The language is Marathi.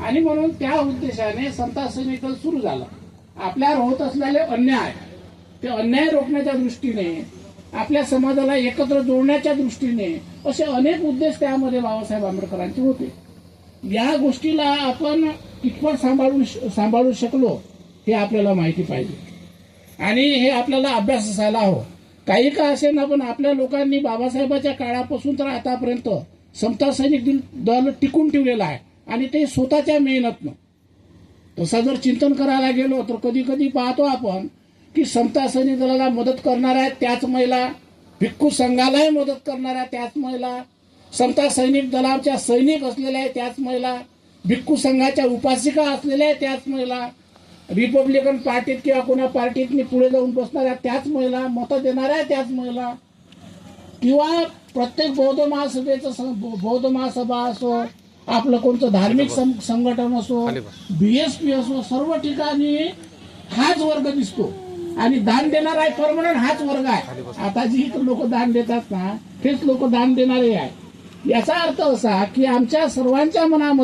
आणि म्हणून त्या उद्देशाने समता सैनिक दल सुरू झालं. आपल्यावर होत असलेले अन्याय, ते अन्याय रोखण्याच्या दृष्टीने, आपल्या समाजाला एकत्र जोडण्याच्या दृष्टीने असे अनेक उद्देश त्यामध्ये बाबासाहेब आंबेडकरांचे होते. या गोष्टीला आपण कितपत सांभाळू शकलो हे आपल्याला माहिती पाहिजे आणि हे आपल्याला अभ्यास असायला हवं. काही का असे ना, पण आपल्या लोकांनी बाबासाहेबाच्या काळापासून तर आतापर्यंत समता सैनिक दल टिकून ठेवलेला आहे आणि ते स्वतःच्या मेहनतनं. तसं जर चिंतन करायला गेलो तर कधी कधी पाहतो आपण की समता सैनिक दलाला मदत करणाऱ्या त्याच महिला, भिक्खू संघालाही मदत करणाऱ्या त्याच महिला, समता सैनिक दलाच्या सैनिक असलेल्या त्याच महिला, भिक्खू संघाच्या उपासिका असलेल्या त्याच महिला, रिपब्लिकन पार्टीत किंवा कोणा पार्टीत पुढे जाऊन बसणाऱ्या त्याच महिला, मतं देणाऱ्या त्याच महिला, किंवा प्रत्येक बौद्ध महासभा असो, आपलं कोणतं धार्मिक संघटन असो, BSP असो, सर्व ठिकाणी हाच वर्ग दिसतो आणि दान देणारा परमनंट हाच वर्ग आहे. आता जी लोक दान देतात ना, तेच लोक दान देणारे आहे. याचा अर्थ असा की आमच्या सर्वांच्या मनामध्ये